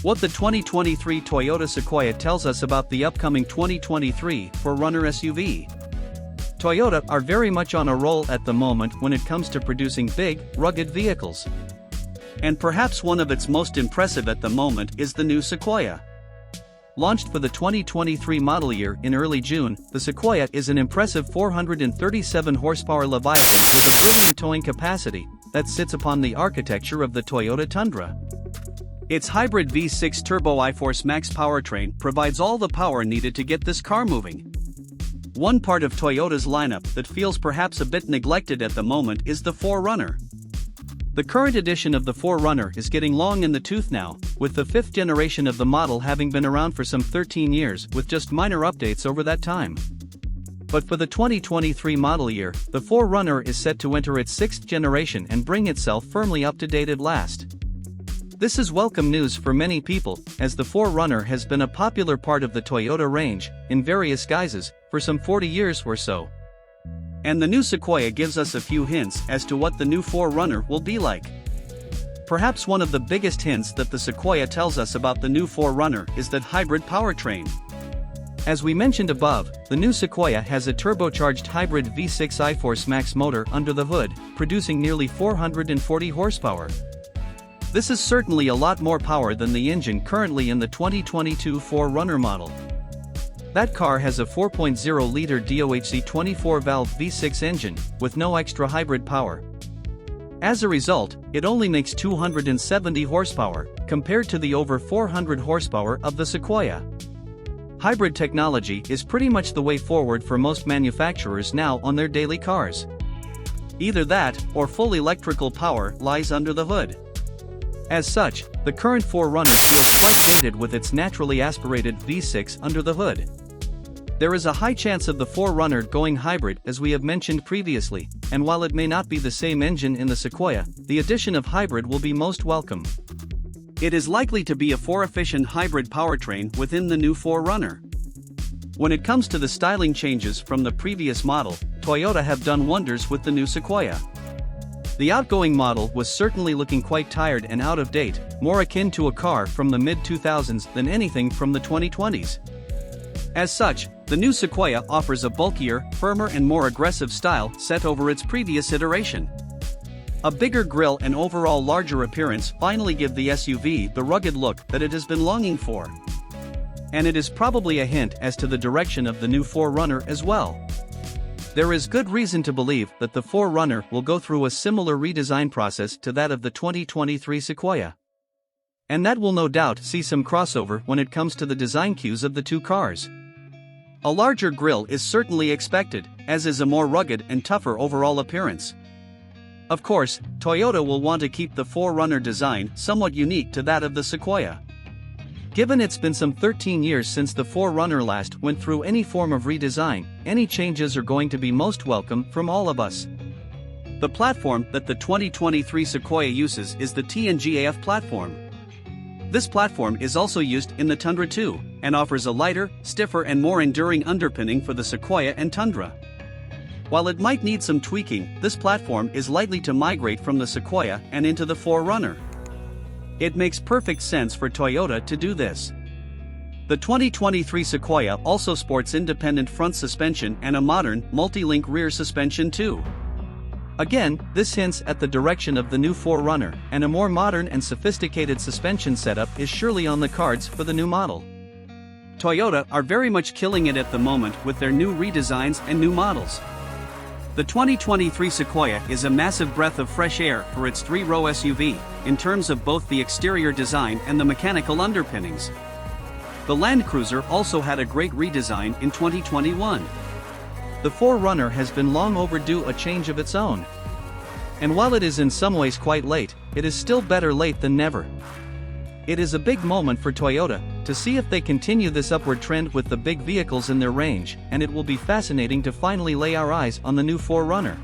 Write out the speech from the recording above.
What the 2023 Toyota Sequoia tells us about the upcoming 2023 4Runner SUV. Toyota are very much on a roll at the moment when it comes to producing big, rugged vehicles. And perhaps one of its most impressive at the moment is the new Sequoia. Launched for the 2023 model year in early June, the Sequoia is an impressive 437 horsepower leviathan with a brilliant towing capacity that sits upon the architecture of the Toyota Tundra. Its hybrid V6 turbo I-Force Max powertrain provides all the power needed to get this car moving. One part of Toyota's lineup that feels perhaps a bit neglected at the moment is the 4Runner. The current edition of the 4Runner is getting long in the tooth now, with the 5th generation of the model having been around for some 13 years with just minor updates over that time. But for the 2023 model year, the 4Runner is set to enter its 6th generation and bring itself firmly up to date at last. This is welcome news for many people, as the 4Runner has been a popular part of the Toyota range, in various guises, for some 40 years or so. And the new Sequoia gives us a few hints as to what the new 4Runner will be like. Perhaps one of the biggest hints that the Sequoia tells us about the new 4Runner is that hybrid powertrain. As we mentioned above, the new Sequoia has a turbocharged hybrid V6 I-Force Max motor under the hood, producing nearly 440 horsepower. This is certainly a lot more power than the engine currently in the 2022 4Runner model. That car has a 4.0-liter DOHC 24-valve V6 engine, with no extra hybrid power. As a result, it only makes 270 horsepower, compared to the over 400 horsepower of the Sequoia. Hybrid technology is pretty much the way forward for most manufacturers now on their daily cars. Either that, or full electrical power lies under the hood. As such, the current 4Runner feels quite dated with its naturally aspirated V6 under the hood. There is a high chance of the 4Runner going hybrid, as we have mentioned previously, and while it may not be the same engine in the Sequoia, the addition of hybrid will be most welcome. It is likely to be a 4-efficient hybrid powertrain within the new 4Runner. When it comes to the styling changes from the previous model, Toyota have done wonders with the new Sequoia. The outgoing model was certainly looking quite tired and out of date, more akin to a car from the mid-2000s than anything from the 2020s. As such, the new Sequoia offers a bulkier, firmer and more aggressive style set over its previous iteration. A bigger grille and overall larger appearance finally give the SUV the rugged look that it has been longing for. And it is probably a hint as to the direction of the new 4Runner as well. There is good reason to believe that the 4Runner will go through a similar redesign process to that of the 2023 Sequoia. And that will no doubt see some crossover when it comes to the design cues of the two cars. A larger grille is certainly expected, as is a more rugged and tougher overall appearance. Of course, Toyota will want to keep the 4Runner design somewhat unique to that of the Sequoia. Given it's been some 13 years since the 4Runner last went through any form of redesign, any changes are going to be most welcome from all of us. The platform that the 2023 Sequoia uses is the TNGAF platform. This platform is also used in the Tundra too, and offers a lighter, stiffer and more enduring underpinning for the Sequoia and Tundra. While it might need some tweaking, this platform is likely to migrate from the Sequoia and into the 4Runner. It makes perfect sense for Toyota to do this. The 2023 Sequoia also sports independent front suspension and a modern, multi-link rear suspension too. Again, this hints at the direction of the new 4Runner, and a more modern and sophisticated suspension setup is surely on the cards for the new model. Toyota are very much killing it at the moment with their new redesigns and new models. The 2023 Sequoia is a massive breath of fresh air for its 3-row SUV, in terms of both the exterior design and the mechanical underpinnings. The Land Cruiser also had a great redesign in 2021. The 4Runner has been long overdue a change of its own. And while it is in some ways quite late, it is still better late than never. It is a big moment for Toyota to see if they continue this upward trend with the big vehicles in their range, and it will be fascinating to finally lay our eyes on the new 4Runner.